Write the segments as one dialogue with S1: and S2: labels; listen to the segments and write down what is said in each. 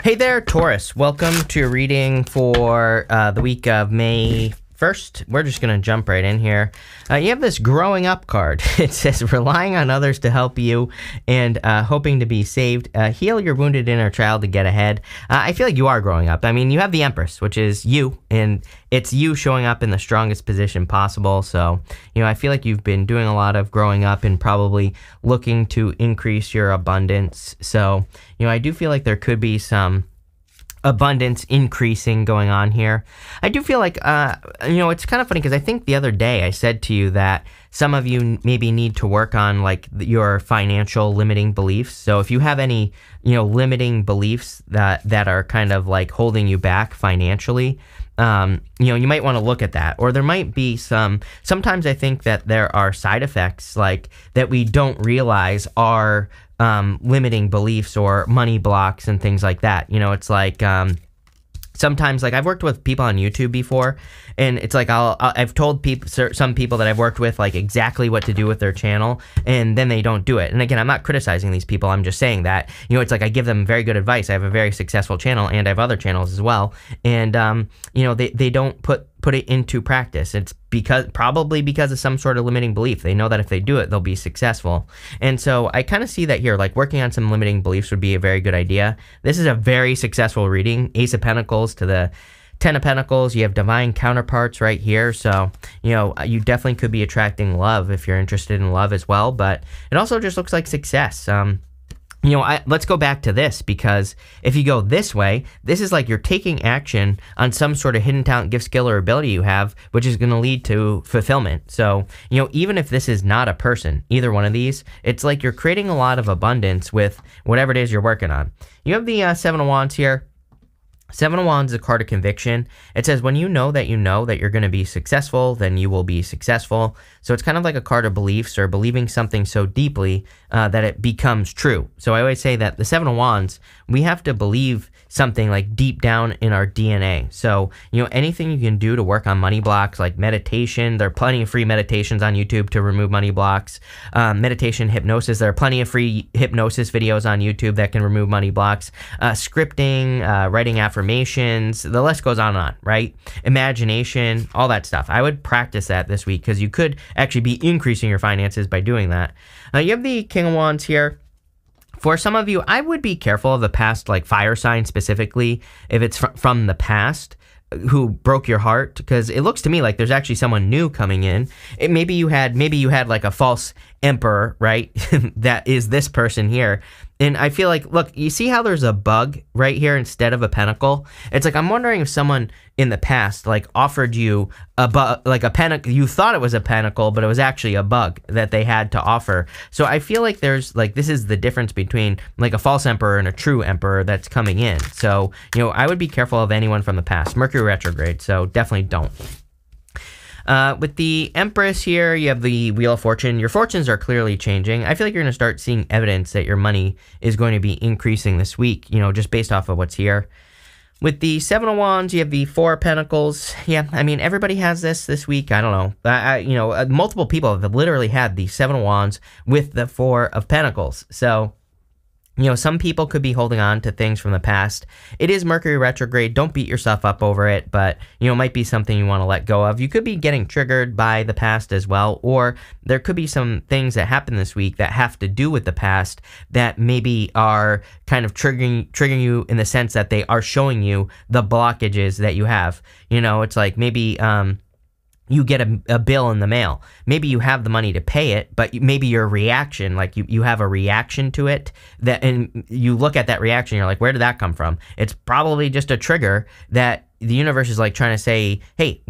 S1: Hey there, Taurus. Welcome to your reading for the week of May 1st. We're just going to jump right in here. You have this growing up card. It says relying on others to help you and hoping to be saved. Heal your wounded inner child to get ahead. I feel like you are growing up. I mean, you have the Empress, which is you, and it's you showing up in the strongest position possible. So, I feel like you've been doing a lot of growing up and probably looking to increase your abundance. So, I do feel like there could be some abundance increasing going on here. I do feel like, it's kind of funny because I think the other day I said to you that some of you maybe need to work on like your financial limiting beliefs. So if you have any, limiting beliefs that are kind of like holding you back financially, you might want to look at that. Or there might be sometimes I think that there are side effects like that we don't realize are limiting beliefs or money blocks and things like that. It's like sometimes, like I've worked with people on YouTube before, and it's like I've told some people that I've worked with like exactly what to do with their channel, and then they don't do it. And again, I'm not criticizing these people. I'm just saying that it's like I give them very good advice. I have a very successful channel, and I have other channels as well, and they don't put it into practice. It's probably because of some sort of limiting belief. They know that if they do it, they'll be successful. And so I kind of see that here, like working on some limiting beliefs would be a very good idea. This is a very successful reading. Ace of Pentacles to the 10 of Pentacles. You have divine counterparts right here. So, you definitely could be attracting love if you're interested in love as well. But it also just looks like success. Let's go back to this, because if you go this way, this is like you're taking action on some sort of hidden talent, gift, skill, or ability you have, which is going to lead to fulfillment. So, even if this is not a person, either one of these, it's like you're creating a lot of abundance with whatever it is you're working on. You have the Seven of Wands here. Seven of Wands is a card of conviction. It says when you know that you're going to be successful, then you will be successful. So it's kind of like a card of beliefs, or believing something so deeply that it becomes true. So I always say that the Seven of Wands, we have to believe something like deep down in our DNA. So, anything you can do to work on money blocks, like meditation. There are plenty of free meditations on YouTube to remove money blocks. Meditation, hypnosis. There are plenty of free hypnosis videos on YouTube that can remove money blocks. Scripting, writing affirmations, the list goes on and on, right? Imagination, all that stuff. I would practice that this week, because you could actually be increasing your finances by doing that. You have the King of Wands here. For some of you, I would be careful of the past, like fire sign specifically, if it's from the past, who broke your heart, because it looks to me like there's actually someone new coming in. Maybe you had like a false emperor, right? That is this person here. And I feel like, look, you see how there's a bug right here instead of a pentacle? It's like, I'm wondering if someone in the past, like, offered you a bug, like a pentacle. You thought it was a pentacle, but it was actually a bug that they had to offer. So I feel like there's, like, this is the difference between, like, a false emperor and a true emperor that's coming in. So, I would be careful of anyone from the past. Mercury retrograde, so definitely don't. With the Empress here, you have the Wheel of Fortune. Your fortunes are clearly changing. I feel like you're going to start seeing evidence that your money is going to be increasing this week, just based off of what's here. With the Seven of Wands, you have the Four of Pentacles. Yeah, I mean, everybody has this week. I don't know. Multiple people have literally had the Seven of Wands with the Four of Pentacles. So, some people could be holding on to things from the past. It is Mercury retrograde. Don't beat yourself up over it, but, it might be something you want to let go of. You could be getting triggered by the past as well, or there could be some things that happen this week that have to do with the past that maybe are kind of triggering you in the sense that they are showing you the blockages that you have. It's like maybe, you get a bill in the mail. Maybe you have the money to pay it, but maybe your reaction, like you have a reaction to it, and you look at that reaction, you're like, where did that come from? It's probably just a trigger that the universe is like trying to say, hey,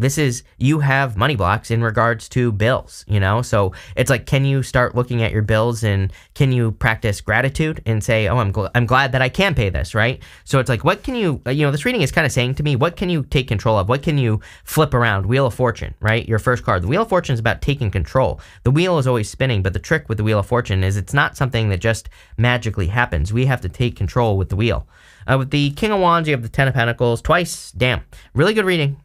S1: you have money blocks in regards to bills, So it's like, can you start looking at your bills, and can you practice gratitude and say, oh, I'm glad that I can pay this, right? So it's like, what can you, this reading is kind of saying to me, what can you take control of? What can you flip around? Wheel of Fortune, right? Your first card. The Wheel of Fortune is about taking control. The wheel is always spinning, but the trick with the Wheel of Fortune is it's not something that just magically happens. We have to take control with the wheel. With the King of Wands, you have the Ten of Pentacles twice. Damn. Really good reading.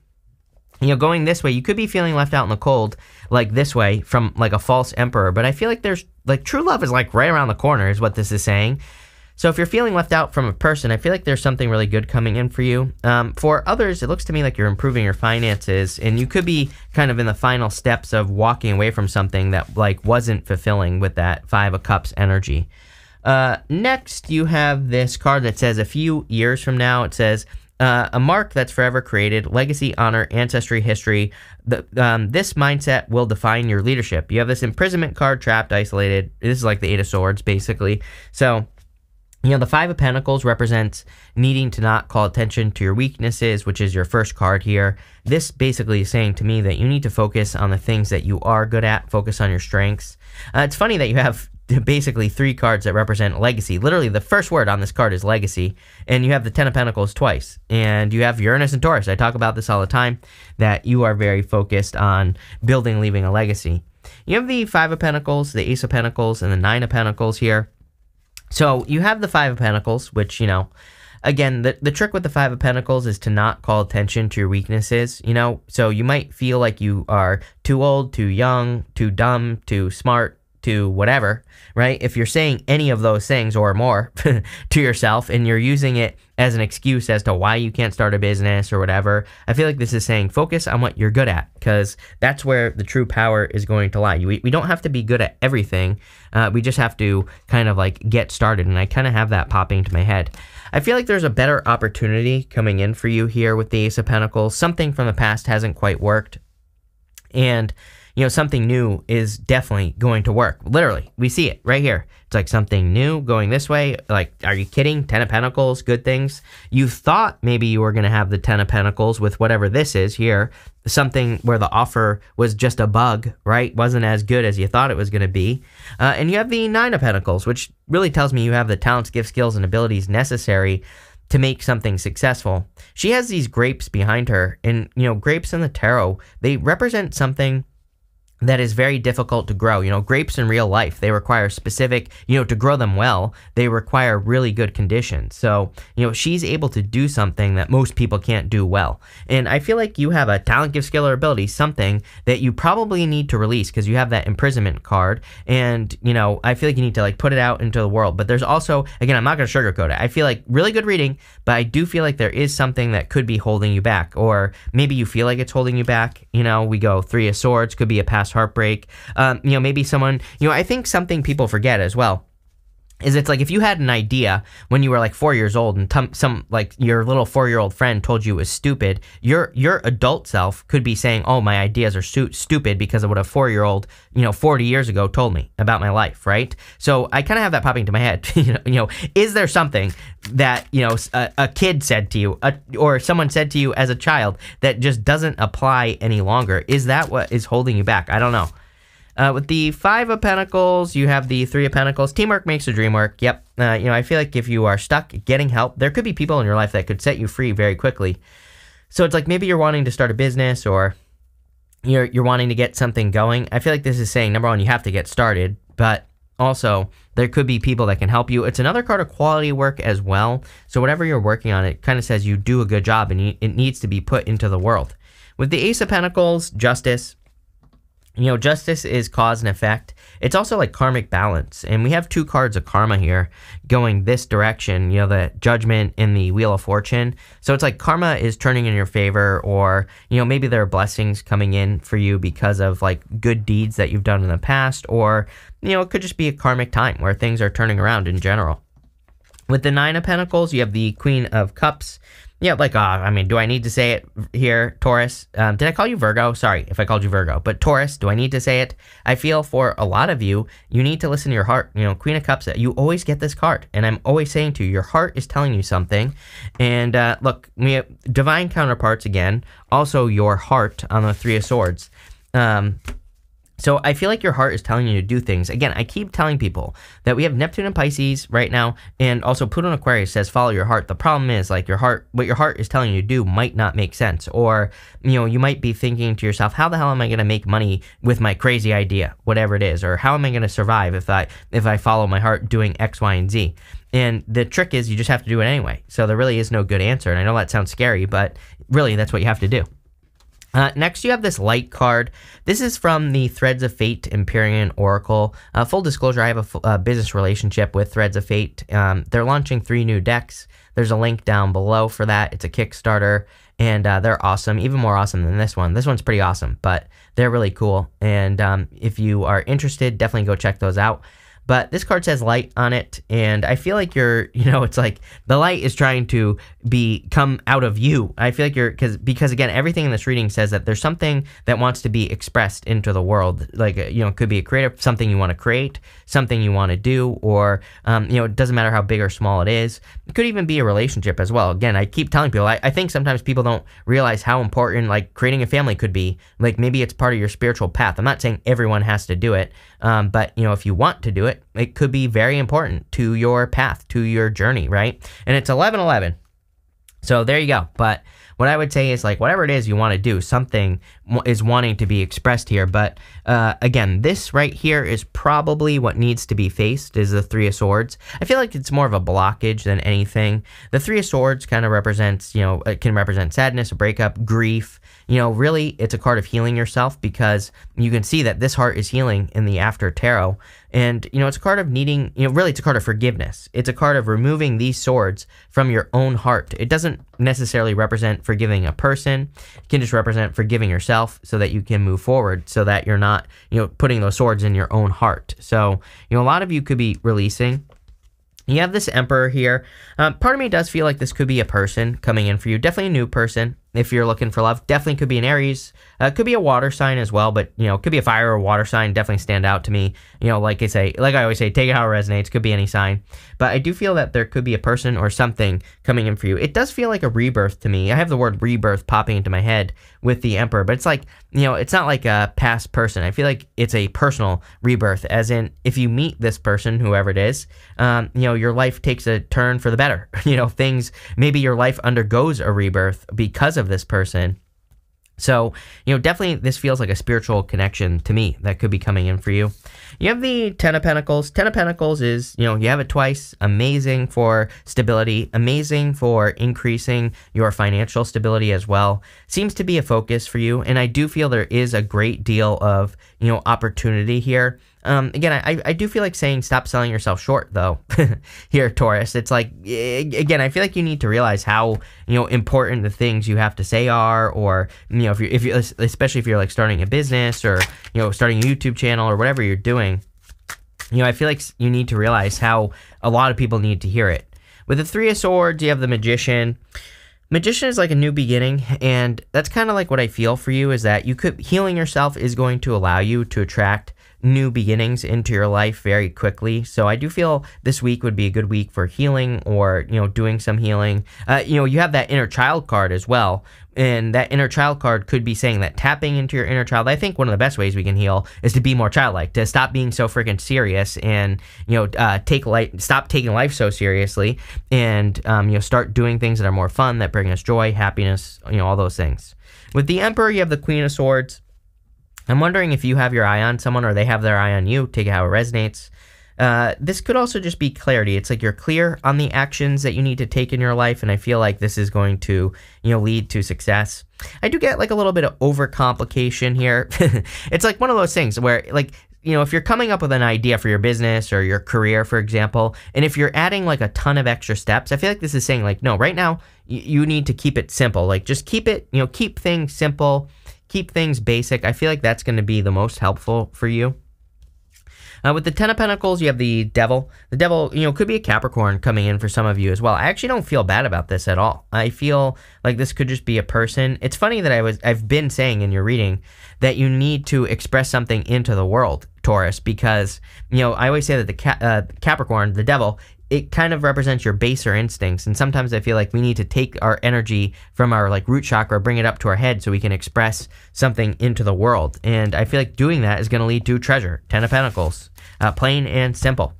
S1: Going this way, you could be feeling left out in the cold, like this way, from like a false emperor. But I feel like there's, like, true love is like right around the corner is what this is saying. So if you're feeling left out from a person, I feel like there's something really good coming in for you. For others, it looks to me like you're improving your finances, and you could be kind of in the final steps of walking away from something that like wasn't fulfilling with that 5 of Cups energy. Next, you have this card that says a few years from now. It says a mark that's forever created, legacy, honor, ancestry, history. This mindset will define your leadership. You have this imprisonment card, trapped, isolated. This is like the 8 of Swords, basically. So, you know, the 5 of Pentacles represents needing to not call attention to your weaknesses, which is your first card here. This basically is saying to me that you need to focus on the things that you are good at, focus on your strengths. It's funny that you have basically 3 cards that represent legacy. Literally, the first word on this card is legacy, and you have the 10 of Pentacles twice, and you have Uranus and Taurus. I talk about this all the time, that you are very focused on building, leaving a legacy. You have the 5 of Pentacles, the Ace of Pentacles, and the 9 of Pentacles here. So you have the 5 of Pentacles, which, you know, again, the trick with the 5 of Pentacles is to not call attention to your weaknesses, you know. So you might feel like you are too old, too young, too dumb, too smart, to whatever, right? If you're saying any of those things or more to yourself and you're using it as an excuse as to why you can't start a business or whatever, I feel like this is saying focus on what you're good at, because that's where the true power is going to lie. We don't have to be good at everything. We just have to kind of like get started, and I kind of have that popping into my head. I feel like there's a better opportunity coming in for you here with the Ace of Pentacles. Something from the past hasn't quite worked, and you know, something new is definitely going to work. Literally, we see it right here. It's like something new going this way. Like, are you kidding? 10 of Pentacles, good things. You thought maybe you were going to have the 10 of Pentacles with whatever this is here. Something where the offer was just a bug, right? Wasn't as good as you thought it was going to be. And you have the 9 of Pentacles, which really tells me you have the talents, gifts, skills, and abilities necessary to make something successful. She has these grapes behind her, and, you know, grapes in the tarot, they represent something that is very difficult to grow. You know, grapes in real life, they require specific, you know, to grow them well, they require really good conditions. So, you know, she's able to do something that most people can't do well. And I feel like you have a talent, gift, skill, or ability, something that you probably need to release because you have that imprisonment card. And, you know, I feel like you need to like put it out into the world. But there's also, again, I'm not going to sugarcoat it. I feel like really good reading, but I do feel like there is something that could be holding you back, or maybe you feel like it's holding you back. You know, we go 3 of Swords, could be a past heartbreak. You know, maybe someone, you know, I think something people forget as well is it's like if you had an idea when you were like 4 years old and some like your little 4-year-old friend told you it was stupid, your adult self could be saying, oh, my ideas are stupid because of what a 4-year-old, you know, 40 years ago told me about my life, right? So I kind of have that popping to my head. You know, is there something that, you know, a kid said to you or someone said to you as a child that just doesn't apply any longer? Is that what is holding you back? I don't know. With the 5 of Pentacles, you have the 3 of Pentacles. Teamwork makes the dream work. Yep. You know, I feel like if you are stuck getting help, there could be people in your life that could set you free very quickly. So it's like maybe you're wanting to start a business or you're wanting to get something going. I feel like this is saying, number one, you have to get started, but also there could be people that can help you. It's another card of quality work as well. So whatever you're working on, it kind of says you do a good job and it needs to be put into the world. With the Ace of Pentacles, justice. You know, justice is cause and effect. It's also like karmic balance. And we have 2 cards of karma here going this direction, you know, the Judgment and the Wheel of Fortune. So it's like karma is turning in your favor, or, you know, maybe there are blessings coming in for you because of like good deeds that you've done in the past, or, you know, it could just be a karmic time where things are turning around in general. With the 9 of Pentacles, you have the Queen of Cups. Yeah, like, I mean, do I need to say it here, Taurus? Did I call you Virgo? Sorry if I called you Virgo. But Taurus, do I need to say it? I feel for a lot of you, you need to listen to your heart. You know, Queen of Cups, you always get this card. And I'm always saying to you, your heart is telling you something. And look, we have divine counterparts again. Also, your heart on the 3 of Swords. So I feel like your heart is telling you to do things. Again, I keep telling people that we have Neptune and Pisces right now, and also Pluto and Aquarius says follow your heart. The problem is like your heart, what your heart is telling you to do might not make sense, or you know, you might be thinking to yourself, how the hell am I going to make money with my crazy idea, whatever it is, or how am I going to survive if I follow my heart doing X, Y, and Z? And the trick is you just have to do it anyway. So there really is no good answer, and I know that sounds scary, but really that's what you have to do. Next, you have this light card. This is from the Threads of Fate Empyrean Oracle. Full disclosure, I have a business relationship with Threads of Fate. They're launching 3 new decks. There's a link down below for that. It's a Kickstarter, and they're awesome, even more awesome than this one. This one's pretty awesome, but they're really cool. And if you are interested, definitely go check those out. But this card says light on it, and I feel like you're, it's like the light is trying to come out of you. I feel like because again, everything in this reading says that there's something that wants to be expressed into the world. Like, it could be a creative, something you want to create, something you want to do, or, it doesn't matter how big or small it is. It could even be a relationship as well. Again, I keep telling people, I think sometimes people don't realize how important, like, creating a family could be. Like, maybe it's part of your spiritual path. I'm not saying everyone has to do it, but, if you want to do it, it could be very important to your path, to your journey, right? And it's 11/11. So there you go. But what I would say is, like, whatever it is you want to do, something is wanting to be expressed here. But again, this right here is probably what needs to be faced, is the 3 of Swords. I feel like it's more of a blockage than anything. The 3 of Swords kind of represents, it can represent sadness, a breakup, grief. Really, it's a card of healing yourself, because you can see that this heart is healing in the After Tarot. And, it's a card of needing, really, it's a card of forgiveness. It's a card of removing these swords from your own heart. It doesn't necessarily represent forgiving a person. It can just represent forgiving yourself so that you can move forward, so that you're not, putting those swords in your own heart. So, a lot of you could be releasing. You have this Emperor here. Part of me does feel like this could be a person coming in for you. Definitely a new person. If you're looking for love, definitely could be an Aries. Could be a water sign as well, but, could be a fire or water sign. Definitely stand out to me. Like I always say, take it how it resonates. Could be any sign. But I do feel that there could be a person or something coming in for you. It does feel like a rebirth to me. I have the word rebirth popping into my head with the Emperor, but it's like, it's not like a past person. I feel like it's a personal rebirth, as in, if you meet this person, whoever it is, your life takes a turn for the better. Maybe your life undergoes a rebirth because of this person. So, definitely this feels like a spiritual connection to me that could be coming in for you. You have the 10 of Pentacles. 10 of Pentacles is, you have it twice. Amazing for stability. Amazing for increasing your financial stability as well. Seems to be a focus for you. And I do feel there is a great deal of, opportunity here. Again, I do feel like saying stop selling yourself short, though, here, Taurus. It's like, again, I feel like you need to realize how, important the things you have to say are, or, if you especially if you're like starting a business, or, starting a YouTube channel, or whatever you're doing, I feel like you need to realize how a lot of people need to hear it. With the 3 of Swords, you have the Magician. Magician is like a new beginning, and that's kind of like what I feel for you, is that healing yourself is going to allow you to attract new beginnings into your life very quickly. So I do feel this week would be a good week for healing, or, doing some healing. You have that inner child card as well. And that inner child card could be saying that tapping into your inner child, I think one of the best ways we can heal is to be more childlike, to stop being so freaking serious, and, stop taking life so seriously, and, start doing things that are more fun, that bring us joy, happiness, all those things. With the Emperor, you have the Queen of Swords. I'm wondering if you have your eye on someone, or they have their eye on you. Take it how it resonates. This could also just be clarity. It's like you're clear on the actions that you need to take in your life, and I feel like this is going to, lead to success. I do get like a little bit of overcomplication here. It's like one of those things where, like, if you're coming up with an idea for your business or your career, for example, and if you're adding like a ton of extra steps, I feel like this is saying, like, no, right now you need to keep it simple. Like, just keep it, keep things simple. Keep things basic. I feel like that's going to be the most helpful for you. With the 10 of Pentacles, you have the Devil. The Devil, could be a Capricorn coming in for some of you as well. I actually don't feel bad about this at all. I feel like this could just be a person. It's funny that I've been saying in your reading that you need to express something into the world, Taurus, because, I always say that the Capricorn, the Devil, it kind of represents your baser instincts, and sometimes I feel like we need to take our energy from our like root chakra, bring it up to our head so we can express something into the world, and I feel like doing that is going to lead to treasure. 10 of Pentacles, plain and simple.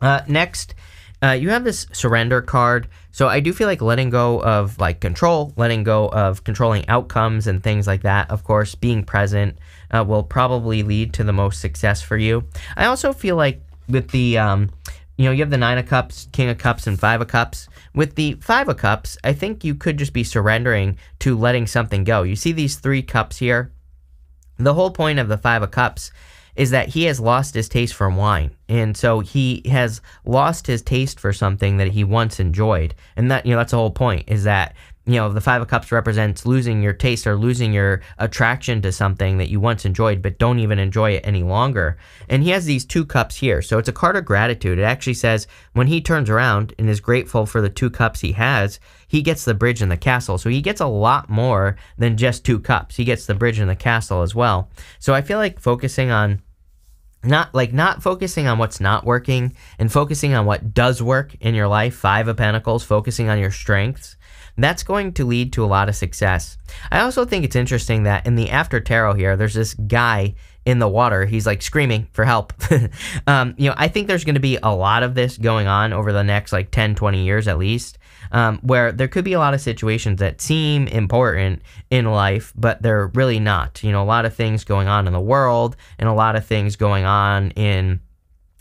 S1: Next, you have this Surrender card, so I do feel like letting go of like control, letting go of controlling outcomes and things like that, of course, being present will probably lead to the most success for you. I also feel like with the you know, you have the Nine of Cups, King of Cups, and Five of Cups. With the Five of Cups, I think you could just be surrendering to letting something go. You see these 3 cups here? The whole point of the Five of Cups is that he has lost his taste for wine. And so he has lost his taste for something that he once enjoyed. And that, you know, that's the whole point, is that, you know, the Five of Cups represents losing your taste or losing your attraction to something that you once enjoyed but don't even enjoy it any longer. And he has these 2 cups here. So it's a card of gratitude. It actually says when he turns around and is grateful for the 2 cups he has, he gets the bridge and the castle. So he gets a lot more than just 2 cups. He gets the bridge and the castle as well. So I feel like focusing on not focusing on what's not working and focusing on what does work in your life, 5 of Pentacles, focusing on your strengths, that's going to lead to a lot of success. I also think it's interesting that in the After Tarot here, there's this guy in the water. He's like screaming for help. You know, I think there's going to be a lot of this going on over the next like 10, 20 years at least, where there could be a lot of situations that seem important in life, but they're really not. You know, a lot of things going on in the world and a lot of things going on in,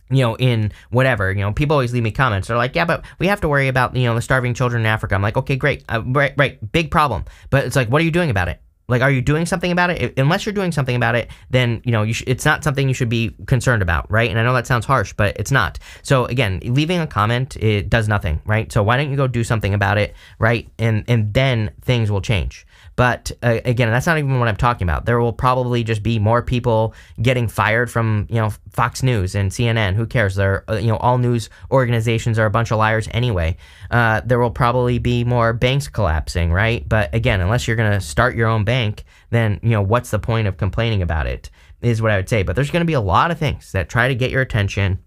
S1: you know, in whatever, you know, people always leave me comments. They're like, yeah, but we have to worry about, you know, the starving children in Africa. I'm like, okay, great. Right. Big problem. But it's like, what are you doing about it? Like, are you doing something about it? Unless you're doing something about it, then, you know, it's not something you should be concerned about, right? And I know that sounds harsh, but it's not. So again, leaving a comment, it does nothing, right? So why don't you go do something about it, right? And then things will change. But again, that's not even what I'm talking about. There will probably just be more people getting fired from, you know, Fox News and CNN. Who cares? They're, you know, all news organizations are a bunch of liars anyway. There will probably be more banks collapsing, right? But again, unless you're going to start your own bank, then, you know, what's the point of complaining about it, is what I would say. But there's going to be a lot of things that try to get your attention.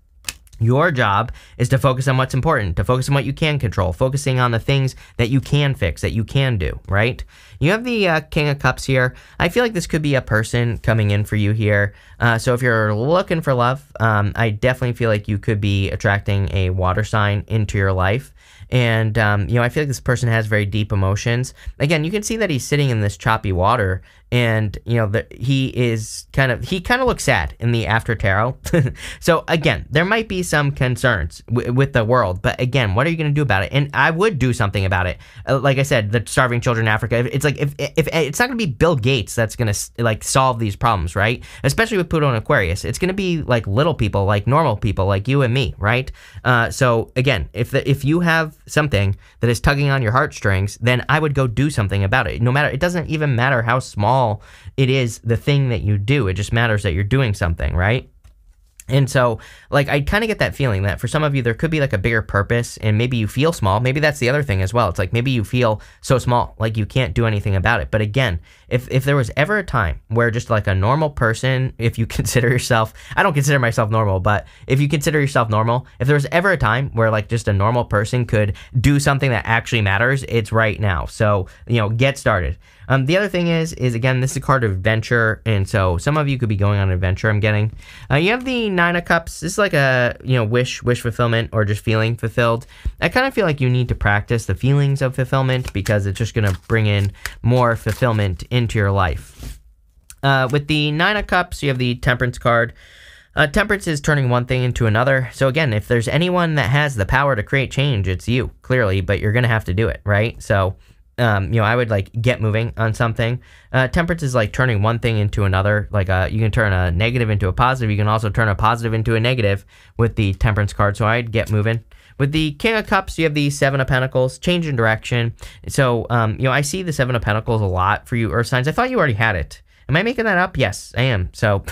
S1: Your job is to focus on what's important, to focus on what you can control, focusing on the things that you can fix, that you can do, right? You have the King of Cups here. I feel like this could be a person coming in for you here. So if you're looking for love, I definitely feel like you could be attracting a water sign into your life. And, you know, I feel like this person has very deep emotions. Again, you can see that he's sitting in this choppy water, and, you know, he kind of looks sad in the After Tarot. So again, there might be some concerns with the world, but again, what are you going to do about it? And I would do something about it. Like I said, the starving children in Africa, it's like, if it's not going to be Bill Gates that's going to like solve these problems, right? Especially with Pluto and Aquarius, it's going to be like little people, like normal people, like you and me, right? So again, if you have something that is tugging on your heartstrings, then I would go do something about it. No matter, it doesn't even matter how small it is, the thing that you do. It just matters that you're doing something, right? And so, like, I kind of get that feeling that for some of you, there could be, like, a bigger purpose, and maybe you feel small. Maybe that's the other thing as well. It's like, maybe you feel so small, like you can't do anything about it. But again, if there was ever a time where just, like, a normal person, if you consider yourself, I don't consider myself normal, but if you consider yourself normal, if there was ever a time where, like, just a normal person could do something that actually matters, it's right now. So, you know, get started. The other thing is again, this is a card of adventure, and so some of you could be going on an adventure, I'm getting. You have the Nine of Cups. This is like a, you know, wish fulfillment, or just feeling fulfilled. I kind of feel like you need to practice the feelings of fulfillment, because it's just going to bring in more fulfillment into your life. With the Nine of Cups, you have the Temperance card. Temperance is turning one thing into another. So again, if there's anyone that has the power to create change, it's you, clearly, but you're going to have to do it, right? So you know, I would like get moving on something. Temperance is like turning one thing into another. Like you can turn a negative into a positive. You can also turn a positive into a negative with the Temperance card. So I'd get moving. With the King of Cups, you have the Seven of Pentacles, change in direction. So, you know, I see the Seven of Pentacles a lot for you Earth signs. I thought you already had it. Am I making that up? Yes, I am. So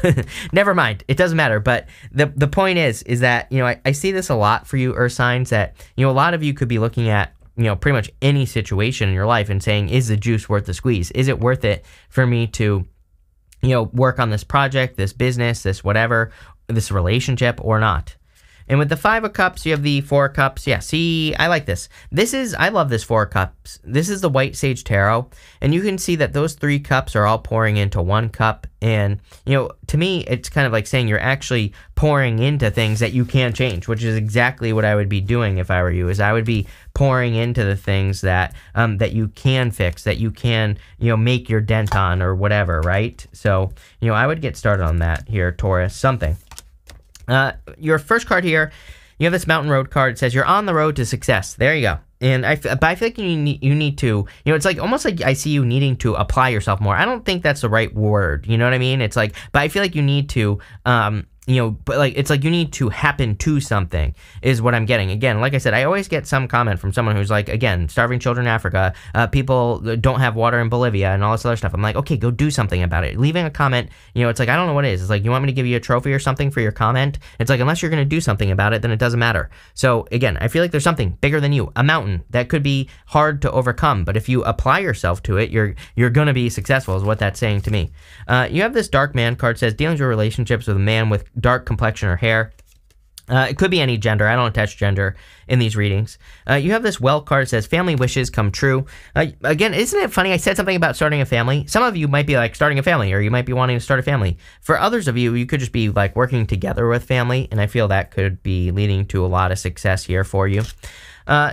S1: never mind. It doesn't matter. But the point is that, you know, I see this a lot for you Earth signs, that, you know, a lot of you could be looking at, you know, pretty much any situation in your life and saying, is the juice worth the squeeze? Is it worth it for me to, you know, work on this project, this business, this whatever, this relationship, or not? And with the Five of Cups, you have the Four of Cups. Yeah, see, I like this. I love this Four of Cups. This is the White Sage Tarot. And you can see that those 3 cups are all pouring into 1 cup. And, you know, to me, it's kind of like saying you're actually pouring into things that you can't change, which is exactly what I would be doing if I were you, is I would be pouring into the things that that you can fix, that you can, you know, make your dent on or whatever, right? So, you know, I would get started on that here, Taurus, something. Your first card here, You have this Mountain Road card. It says you're on the road to success. There you go. And but I feel like you need to, it's like almost like I see you needing to apply yourself more. I don't think that's the right word. You know what I mean? It's like, but I feel like you need to, but like it's like you need to happen to something is what I'm getting. Again, like I said, I always get some comment from someone who's like, again, starving children in Africa, people don't have water in Bolivia and all this other stuff. I'm like, okay, go do something about it. Leaving a comment, it's like, I don't know what it is. It's like, you want me to give you a trophy or something for your comment? It's like, unless you're going to do something about it, then it doesn't matter. So again, I feel like there's something bigger than you, a mountain that could be hard to overcome, but if you apply yourself to it, you're going to be successful is what that's saying to me. You have this Dark Man card, says dealing with relationships with a man with dark complexion or hair. It could be any gender. I don't attach gender in these readings. You have this Well card that says family wishes come true. Again, isn't it funny? I said something about starting a family. Some of you might be like starting a family, or you might be wanting to start a family. For others of you, you could just be like working together with family, and I feel that could be leading to a lot of success here for you.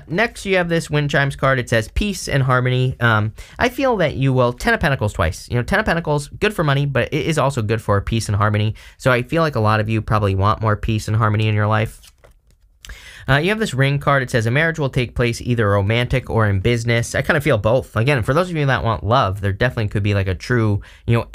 S1: Next, you have this Wind Chimes card. It says peace and harmony. I feel that you will, 10 of Pentacles twice. 10 of Pentacles, good for money, but it is also good for peace and harmony. So I feel like a lot of you probably want more peace and harmony in your life. You have this Ring card. It says a marriage will take place either romantic or in business. I kind of feel both. Again, for those of you that want love, there definitely could be like a true,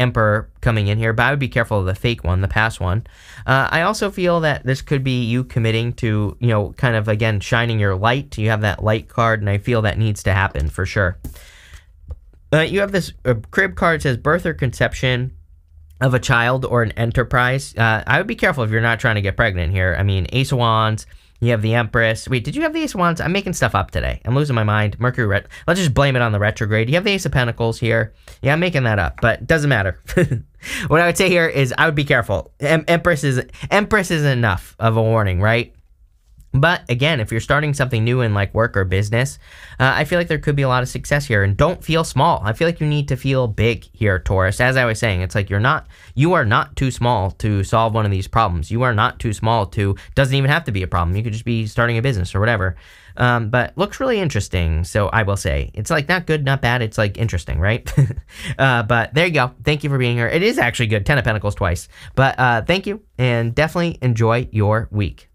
S1: emperor coming in here, but I would be careful of the fake one, the past one. I also feel that this could be you committing to, kind of, again, shining your light. You have that light card, and I feel that needs to happen for sure. You have this Crib card. It says birth or conception of a child or an enterprise. I would be careful if you're not trying to get pregnant here. I mean, Ace of Wands. You have the Empress. Wait, did you have the Ace of Wands? I'm making stuff up today. I'm losing my mind. Mercury let's just blame it on the retrograde. You have the Ace of Pentacles here. Yeah, I'm making that up, but it doesn't matter. What I would say here is I would be careful. Empress isn't enough of a warning, right? But again, if you're starting something new in like work or business, I feel like there could be a lot of success here. And don't feel small. I feel like you need to feel big here, Taurus. As I was saying, it's like you are not too small to solve one of these problems. You are not too small doesn't even have to be a problem. You could just be starting a business or whatever. But looks really interesting. So I will say it's like not good, not bad. It's like interesting, right? But there you go. Thank you for being here. It is actually good. 10 of Pentacles twice. But thank you, and definitely enjoy your week.